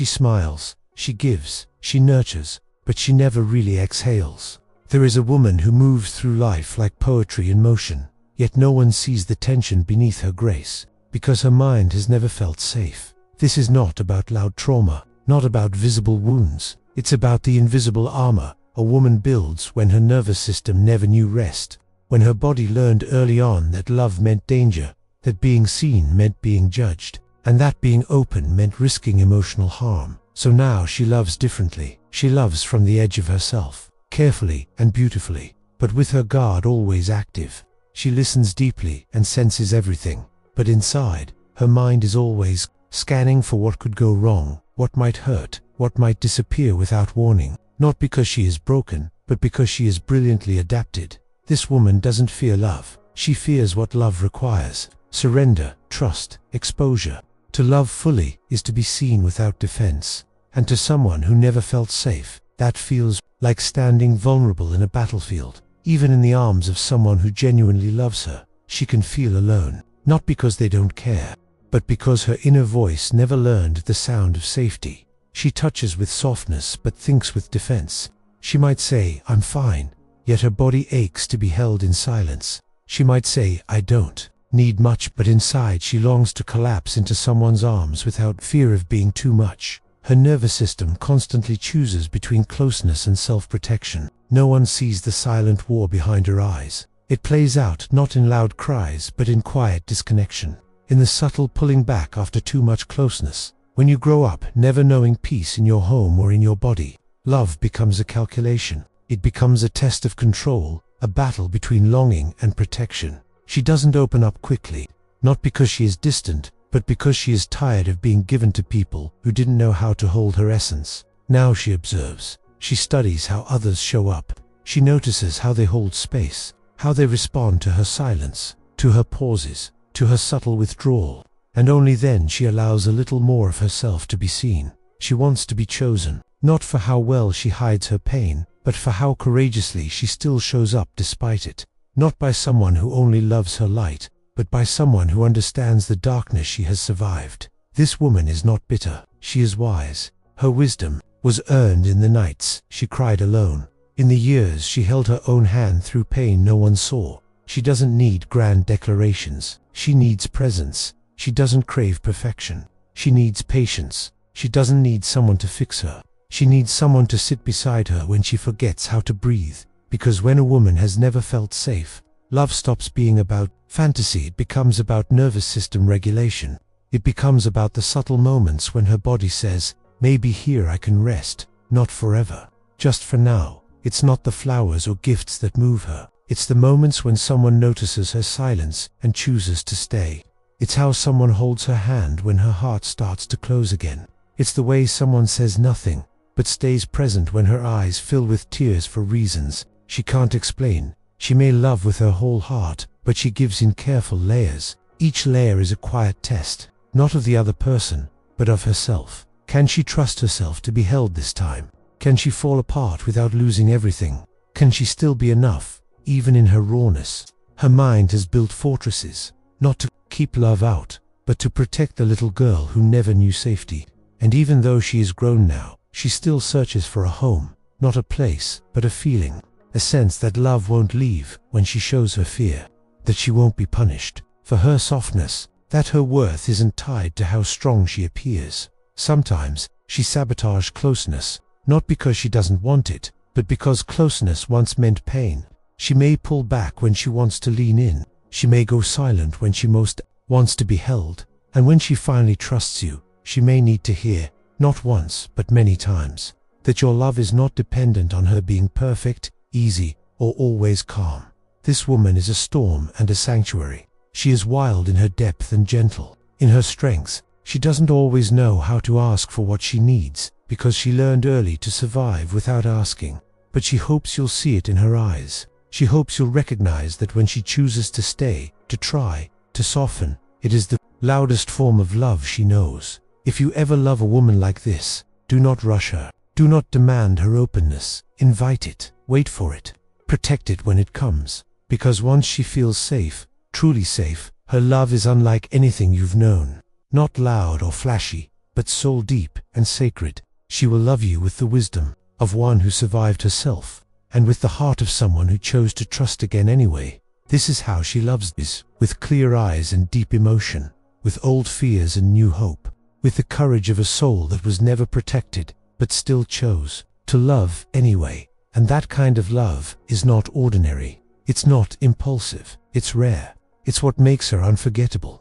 She smiles, she gives, she nurtures, but she never really exhales. There is a woman who moves through life like poetry in motion, yet no one sees the tension beneath her grace, because her mind has never felt safe. This is not about loud trauma, not about visible wounds. It's about the invisible armor a woman builds when her nervous system never knew rest, when her body learned early on that love meant danger, that being seen meant being judged, and that being open meant risking emotional harm. So now she loves differently. She loves from the edge of herself, carefully and beautifully, but with her guard always active. She listens deeply and senses everything, but inside, her mind is always scanning for what could go wrong, what might hurt, what might disappear without warning. Not because she is broken, but because she is brilliantly adapted. This woman doesn't fear love. She fears what love requires: surrender, trust, exposure. To love fully is to be seen without defense. And to someone who never felt safe, that feels like standing vulnerable in a battlefield. Even in the arms of someone who genuinely loves her, she can feel alone. Not because they don't care, but because her inner voice never learned the sound of safety. She touches with softness but thinks with defense. She might say, "I'm fine," yet her body aches to be held in silence. She might say, "I don't need much," but inside she longs to collapse into someone's arms without fear of being too much. Her nervous system constantly chooses between closeness and self-protection. No one sees the silent war behind her eyes. It plays out not in loud cries but in quiet disconnection, in the subtle pulling back after too much closeness. When you grow up never knowing peace in your home or in your body, love becomes a calculation. It becomes a test of control, a battle between longing and protection. She doesn't open up quickly, not because she is distant, but because she is tired of being given to people who didn't know how to hold her essence. Now she observes. She studies how others show up. She notices how they hold space, how they respond to her silence, to her pauses, to her subtle withdrawal. And only then she allows a little more of herself to be seen. She wants to be chosen, not for how well she hides her pain, but for how courageously she still shows up despite it. Not by someone who only loves her light, but by someone who understands the darkness she has survived. This woman is not bitter. She is wise. Her wisdom was earned in the nights she cried alone, in the years she held her own hand through pain no one saw. She doesn't need grand declarations. She needs presence. She doesn't crave perfection. She needs patience. She doesn't need someone to fix her. She needs someone to sit beside her when she forgets how to breathe. Because when a woman has never felt safe, love stops being about fantasy. It becomes about nervous system regulation. It becomes about the subtle moments when her body says, "Maybe here I can rest, not forever, just for now." It's not the flowers or gifts that move her. It's the moments when someone notices her silence and chooses to stay. It's how someone holds her hand when her heart starts to close again. It's the way someone says nothing, but stays present when her eyes fill with tears for reasons she can't explain. She may love with her whole heart, but she gives in careful layers. Each layer is a quiet test, not of the other person, but of herself. Can she trust herself to be held this time? Can she fall apart without losing everything? Can she still be enough, even in her rawness? Her mind has built fortresses, not to keep love out, but to protect the little girl who never knew safety. And even though she is grown now, she still searches for a home, not a place, but a feeling, a sense that love won't leave when she shows her fear, that she won't be punished for her softness, that her worth isn't tied to how strong she appears. Sometimes she sabotages closeness, not because she doesn't want it, but because closeness once meant pain. She may pull back when she wants to lean in. She may go silent when she most wants to be held. And when she finally trusts you, she may need to hear, not once but many times, that your love is not dependent on her being perfect, easy, or always calm. This woman is a storm and a sanctuary. She is wild in her depth and gentle in her strengths. She doesn't always know how to ask for what she needs, because she learned early to survive without asking. But she hopes you'll see it in her eyes. She hopes you'll recognize that when she chooses to stay, to try, to soften, it is the loudest form of love she knows. If you ever love a woman like this, do not rush her. Do not demand her openness. Invite it. Wait for it. Protect it when it comes. Because once she feels safe, truly safe, her love is unlike anything you've known. Not loud or flashy, but but soul deep and sacred. She will love you with the wisdom of one who survived herself, and with the heart of someone who chose to trust again anyway. This is how she loves this, with clear eyes and deep emotion, with old fears and new hope, with the courage of a soul that was never protected, but still chose to love anyway. And that kind of love is not ordinary. It's not impulsive. It's rare. It's what makes her unforgettable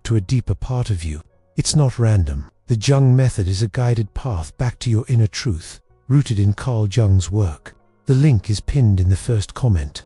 to a deeper part of you. It's not random. The Jung method is a guided path back to your inner truth, rooted in Carl Jung's work. The link is pinned in the first comment.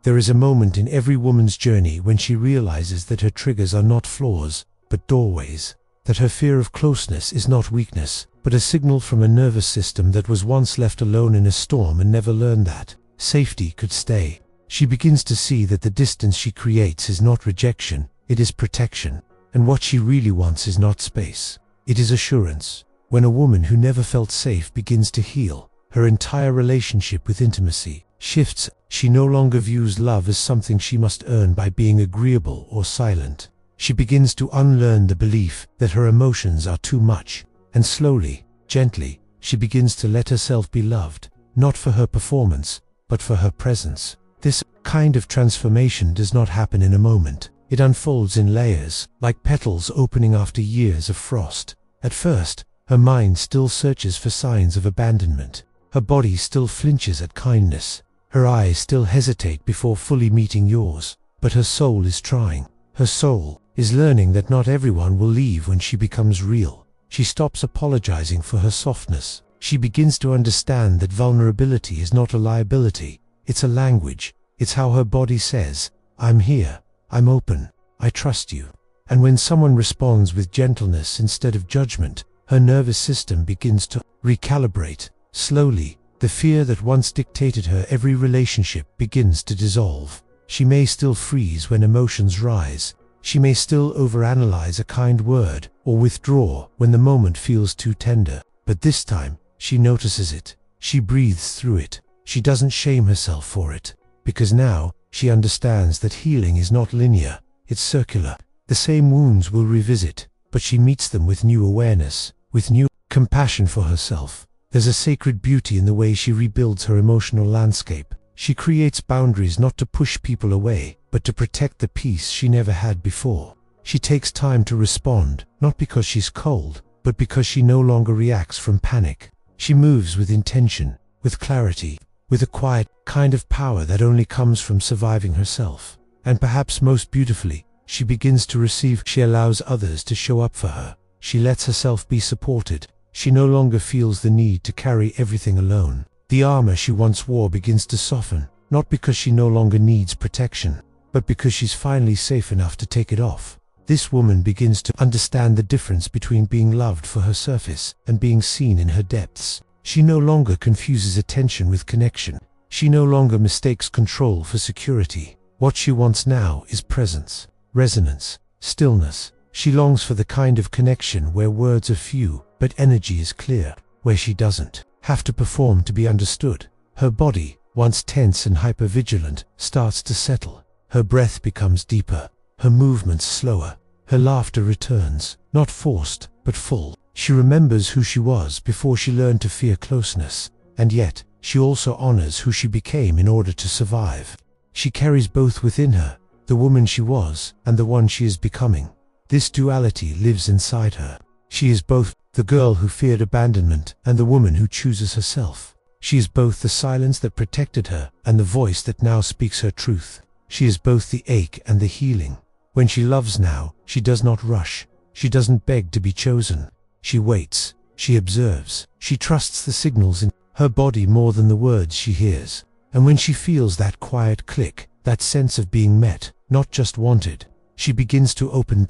There is a moment in every woman's journey when she realizes that her triggers are not flaws, but doorways, that her fear of closeness is not weakness, but a signal from a nervous system that was once left alone in a storm and never learned that safety could stay. She begins to see that the distance she creates is not rejection, it is protection, and what she really wants is not space, it is assurance. When a woman who never felt safe begins to heal, her entire relationship with intimacy shifts. She no longer views love as something she must earn by being agreeable or silent. She begins to unlearn the belief that her emotions are too much, and slowly, gently, she begins to let herself be loved, not for her performance, but for her presence. This kind of transformation does not happen in a moment. It unfolds in layers, like petals opening after years of frost. At first, her mind still searches for signs of abandonment. Her body still flinches at kindness. Her eyes still hesitate before fully meeting yours. But her soul is trying. Her soul is learning that not everyone will leave when she becomes real. She stops apologizing for her softness. She begins to understand that vulnerability is not a liability. It's a language. It's how her body says, "I'm here, I'm open, I trust you." And when someone responds with gentleness instead of judgment, her nervous system begins to recalibrate. Slowly, the fear that once dictated her every relationship begins to dissolve. She may still freeze when emotions rise. She may still overanalyze a kind word, or withdraw when the moment feels too tender. But this time, she notices it. She breathes through it. She doesn't shame herself for it. Because now, she understands that healing is not linear, it's circular. The same wounds will revisit, but she meets them with new awareness, with new compassion for herself. There's a sacred beauty in the way she rebuilds her emotional landscape. She creates boundaries not to push people away, but to protect the peace she never had before. She takes time to respond, not because she's cold, but because she no longer reacts from panic. She moves with intention, with clarity, with a quiet kind of power that only comes from surviving herself. And perhaps most beautifully, she begins to receive. She allows others to show up for her. She lets herself be supported. She no longer feels the need to carry everything alone. The armor she once wore begins to soften, not because she no longer needs protection, but because she's finally safe enough to take it off. This woman begins to understand the difference between being loved for her surface and being seen in her depths. She no longer confuses attention with connection. She no longer mistakes control for security. What she wants now is presence, resonance, stillness. She longs for the kind of connection where words are few, but energy is clear, where she doesn't have to perform to be understood. Her body, once tense and hypervigilant, starts to settle. Her breath becomes deeper, her movements slower. Her laughter returns, not forced, but full. She remembers who she was before she learned to fear closeness, and yet, she also honors who she became in order to survive. She carries both within her, the woman she was and the one she is becoming. This duality lives inside her. She is both the girl who feared abandonment and the woman who chooses herself. She is both the silence that protected her and the voice that now speaks her truth. She is both the ache and the healing. When she loves now, she does not rush. She doesn't beg to be chosen. She waits. She observes. She trusts the signals in her body more than the words she hears. And when she feels that quiet click, that sense of being met, not just wanted, she begins to open.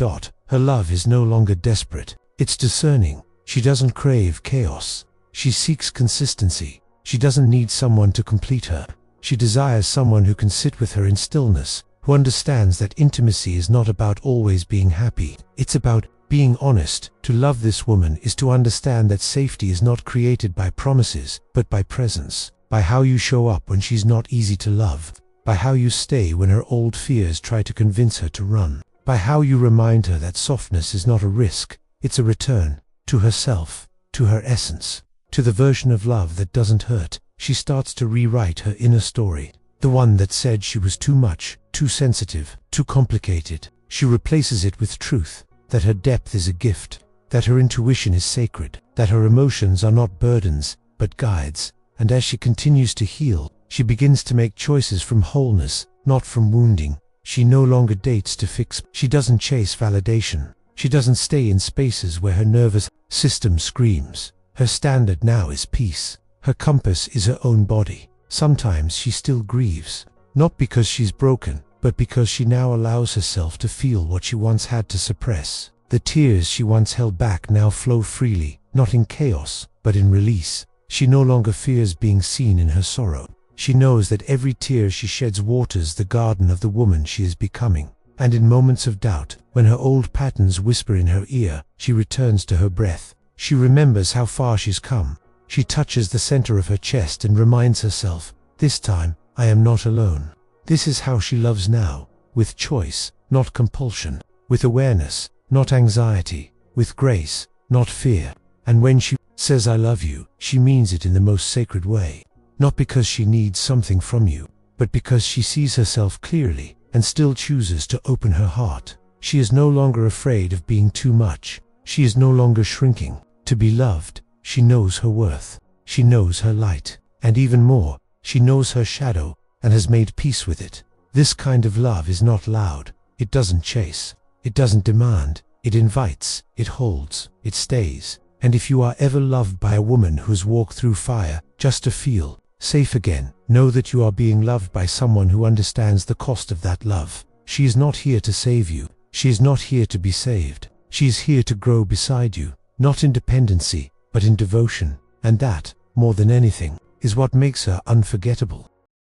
Her love is no longer desperate. It's discerning. She doesn't crave chaos. She seeks consistency. She doesn't need someone to complete her. She desires someone who can sit with her in stillness, who understands that intimacy is not about always being happy. It's about being honest. To love this woman is to understand that safety is not created by promises, but by presence, by how you show up when she's not easy to love, by how you stay when her old fears try to convince her to run, by how you remind her that softness is not a risk, It's a return to herself, to her essence, to the version of love that doesn't hurt. She starts to rewrite her inner story, the one that said she was too much, too sensitive, too complicated. She replaces it with truth, that her depth is a gift, that her intuition is sacred, that her emotions are not burdens, but guides. And as she continues to heal, she begins to make choices from wholeness, not from wounding. She no longer dates to fix. She doesn't chase validation. She doesn't stay in spaces where her nervous system screams. Her standard now is peace. Her compass is her own body. Sometimes she still grieves, not because she's broken, but because she now allows herself to feel what she once had to suppress. The tears she once held back now flow freely, not in chaos, but in release. She no longer fears being seen in her sorrow. She knows that every tear she sheds waters the garden of the woman she is becoming. And in moments of doubt, when her old patterns whisper in her ear, she returns to her breath. She remembers how far she's come. She touches the center of her chest and reminds herself, this time, I am not alone. This is how she loves now, with choice, not compulsion, with awareness, not anxiety, with grace, not fear. And when she says I love you, she means it in the most sacred way. Not because she needs something from you, but because she sees herself clearly and still chooses to open her heart. She is no longer afraid of being too much. She is no longer shrinking. To be loved, she knows her worth. She knows her light. And even more, she knows her shadow and has made peace with it. This kind of love is not loud. It doesn't chase. It doesn't demand. It invites. It holds. It stays. And if you are ever loved by a woman who's walked through fire just to feel safe again, know that you are being loved by someone who understands the cost of that love. She is not here to save you. She is not here to be saved. She is here to grow beside you, not in dependency, but in devotion. And that, more than anything, is what makes her unforgettable.